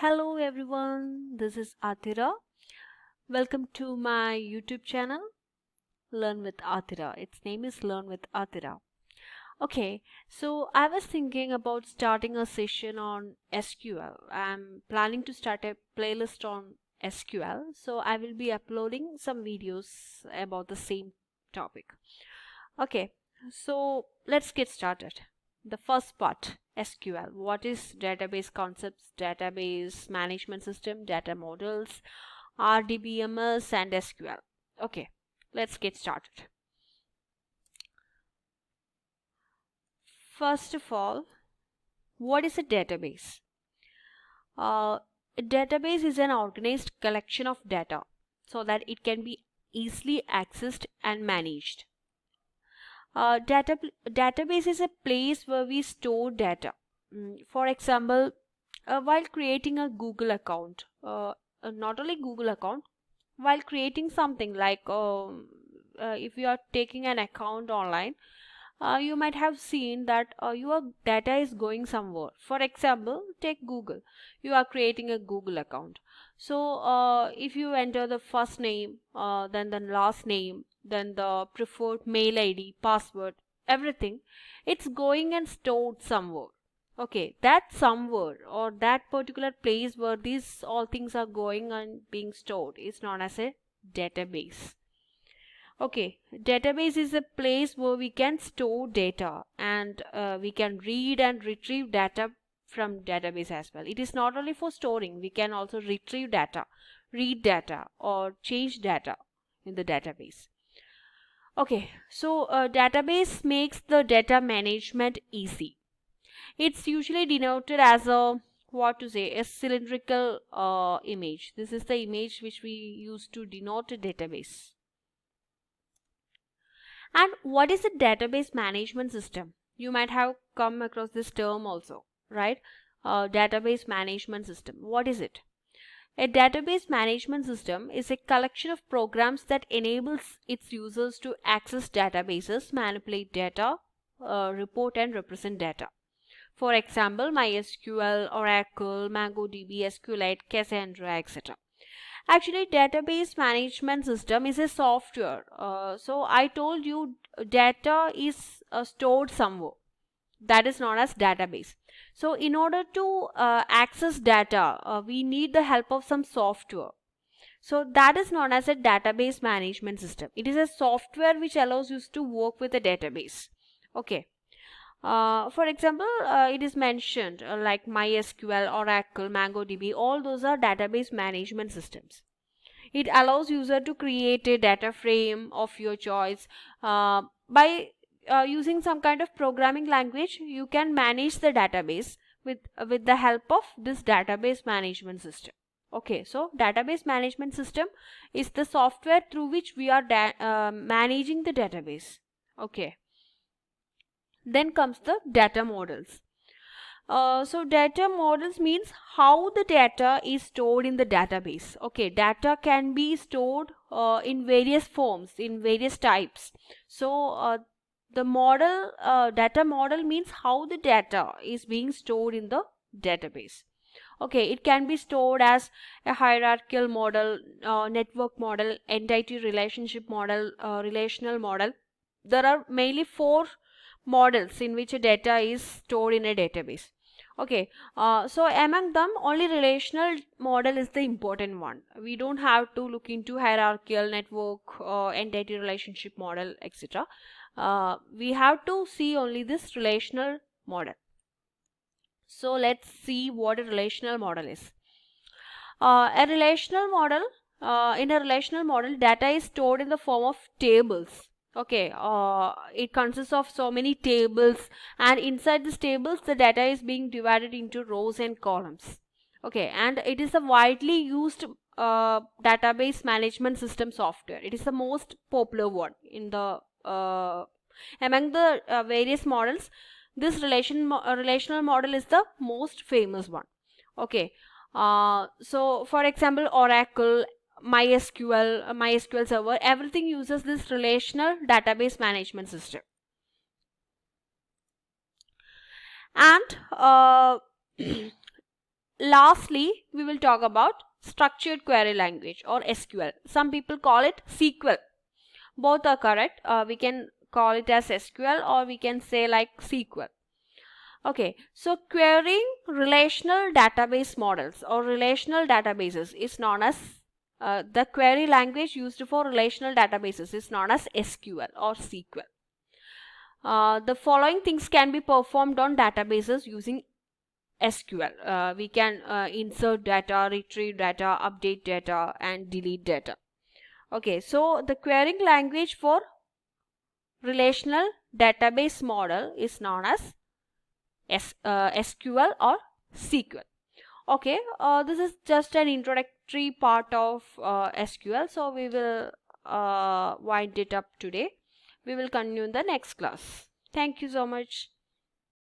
Hello everyone, this is Atira. Welcome to my YouTube channel, Learn with Atira. Its name is Learn with Atira. Okay, so I was thinking about starting a session on SQL. I'm planning to start a playlist on SQL, so I will be uploading some videos about the same topic. Okay, so let's get started. The first part, SQL. What is database concepts, database management system, data models, RDBMS, and SQL? Okay, let's get started. First of all, what is a database? A database is an organized collection of data so that it can be easily accessed and managed. Database is a place where we store data. For example, while creating a Google account, not only Google account, while creating something like if you are taking an account online, you might have seen that your data is going somewhere. For example, take Google. You are creating a Google account. So if you enter the first name, then the last name, then the preferred mail ID, password, everything, it's going and stored somewhere. Okay, that somewhere or that particular place where these all things are going and being stored is known as a database. Okay, database is a place where we can store data and we can read and retrieve data from database as well. It is not only for storing, we can also retrieve data, read data or change data in the database. Okay, so database makes the data management easy. It's usually denoted as a a cylindrical image. This is the image which we use to denote a database. And what is a database management system? You might have come across this term also, right? Database management system. What is it? A database management system is a collection of programs that enables its users to access databases, manipulate data, report and represent data. For example, MySQL, Oracle, MongoDB, SQLite, Cassandra, etc. Actually, database management system is a software. So I told you data is stored somewhere. That is known as database. So in order to access data, we need the help of some software. So that is known as a database management system. It is a software which allows you to work with a database. Okay. For example, it is mentioned like MySQL, Oracle, MongoDB, all those are database management systems. It allows user to create a data frame of your choice. By using some kind of programming language, you can manage the database with the help of this database management system. Okay, so database management system is the software through which we are managing the database. Okay. Then comes the data models. So data models means how the data is stored in the database. Okay, data can be stored in various forms, in various types. So the data model means how the data is being stored in the database. Okay, it can be stored as a hierarchical model, network model, entity relationship model, relational model. There are mainly 4 models in which a data is stored in a database. Okay, so among them only relational model is the important one. We don't have to look into hierarchical, network, entity relationship model, etc. We have to see only this relational model. So let's see what a relational model is. A relational model, in a relational model, data is stored in the form of tables. Okay, it consists of so many tables, and inside these tables the data is being divided into rows and columns. Okay, and it is a widely used database management system software. It is the most popular one in the among the various models. This relational model is the most famous one. Okay, so for example, Oracle, MySQL server, everything uses this relational database management system. And lastly, we will talk about structured query language or SQL. Some people call it SQL. Both are correct. We can call it as SQL or we can say like SQL. Okay, so querying relational database models or relational databases is known as the query language used for relational databases is known as SQL or SQL. The following things can be performed on databases using SQL. We can insert data, retrieve data, update data, and delete data. Okay, so the querying language for relational database model is known as SQL or SQL. Okay, this is just an introductory part of SQL, so we will wind it up today. We will continue in the next class. Thank you so much.